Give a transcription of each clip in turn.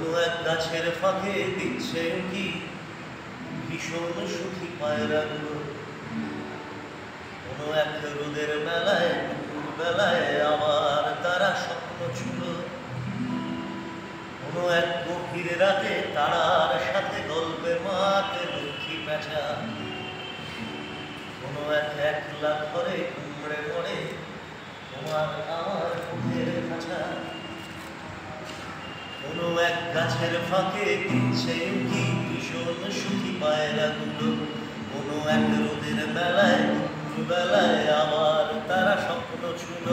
কোনো এক গাছের ফাঁকে দিচ্ছে কি ভীষণ সুখী পায়রাগুলো। কোনো এক রোদের মেলায় দুপুর বেলায় আবার তারা স্বপ্ন ছুল। কোনো এক গভীর রাতে তারার সাথে গল্পে মাতে লক্ষ্মী পেঁচা। কোনো এক একলা ঘরে কুমড়ে মরে তোমার আমার মুখের খাঁচা। কোনো এক গাছের ফাঁকে দিচ্ছে কি ভীষণ সুখী পায়রাগুলো। কোনো এক রোদের বেলায় দুপুর বেলায় আবার তারা স্বপ্ন ছুল।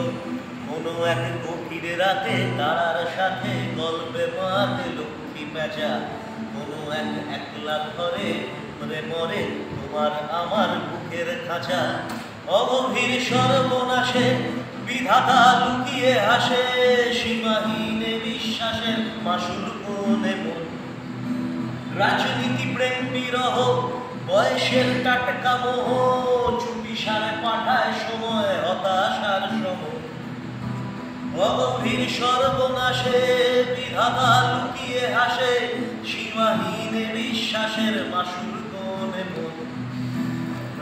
কোনো এক গভীর রাতে তারার সাথে গল্পে মাতে লক্ষ্মী পেঁচা। কোনো এক একলা ঘরে মরে মরে তোমার আমার বুকের খাঁচা। অগভীর সর্বনাশে বিধাতা লুকিয়ে হাসে, সীমাহীন বিশ্বাসের মাসুল কোনে মন। রাজনীতি প্রেম বিরহ বয়সের টাটকা মোহ, চুপি সারে পাঠায় সময় হতাশার সম। অগভীর সর্বনাশে বিধাতা লুকিয়ে হাসে, সীমাহীন বিশ্বাসের মাসুল কোনে মন।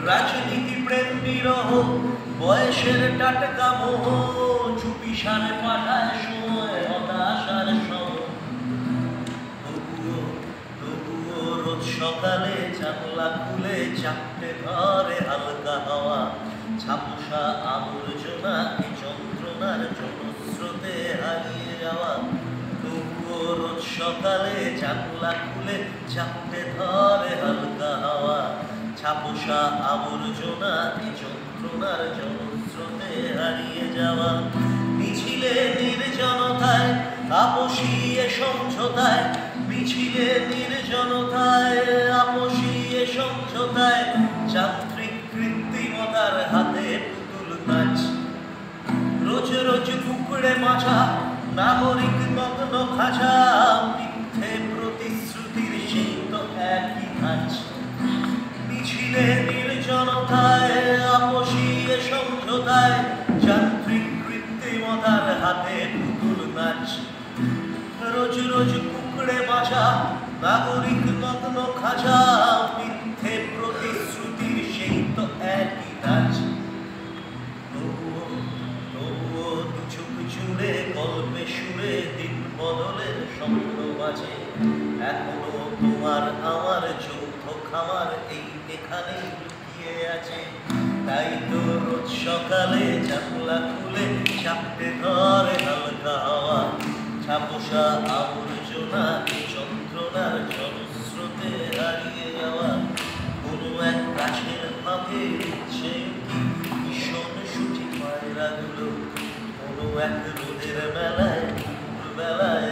রাজনীতি প্রেম বিরহ বয়সের টাটকা মোহ, চুপি সারে পাঠায় সময় হতাশার সম। তবুও রোজ সকালে জানলা খুলে চাপটে ধরে হালকা হাওয়া। ছাপোষা আবর্জনা এই যন্ত্রণার জনস্রোতে হারিয়ে যাওয়া। তবুও রোজ সকালে জানলা খুলে চাপটে ধরে হালকা হাওয়া। ছাপোষা আবর্জনা এই যন্ত্রণার জনস্রোতে হারিয়ে যাওয়া। মিছিলে নির্জনতায় আপসী এ সমঝোতায়, মিছিলে নির্জনতায় আপসী এ সমঝোতায়, যান্ত্রিক কৃত্রিমতার হাতে পুতুল নাচ। রোজ রোজ কুকুরে মাছা নাগরিক নগ্ন খাঁচা, মিথ্যে প্রতিশ্রুতির সেই তো একই ধাঁচ। মিছিলে নির্জনতায় আপসী এ সমঝোতায়, যান্ত্রিক কৃত্রিমতার হাতে পুতুল নাচ। রোজ রোজ কুকুরে বাঁচা নাগরিক নগ্ন খাঁচা, মিথ্যে প্রতিশ্রুতির সেই তো একই নাচ। তবুও দুচুক জুড়ে গল্পে সুরে দিন বদলের স্বপ্ন বাজে। এখনো তোমার আমার যৌথ খামার এই এখানেই লুকিয়ে আছে। তাই তো রোজ সকালে জানলা খুলে চাপটে ধরে হালকা হাওয়া। ছাপোষা আবর্জনা এই যন্ত্রণার জনস্রোতে হারিয়ে যাওয়া। কোনো এক গাছের ফাঁকে দিচ্ছে কি ভীষণ সুখী পায়রাগুলো। কোনো এক রোদের বেলায় দুপুর বেলায়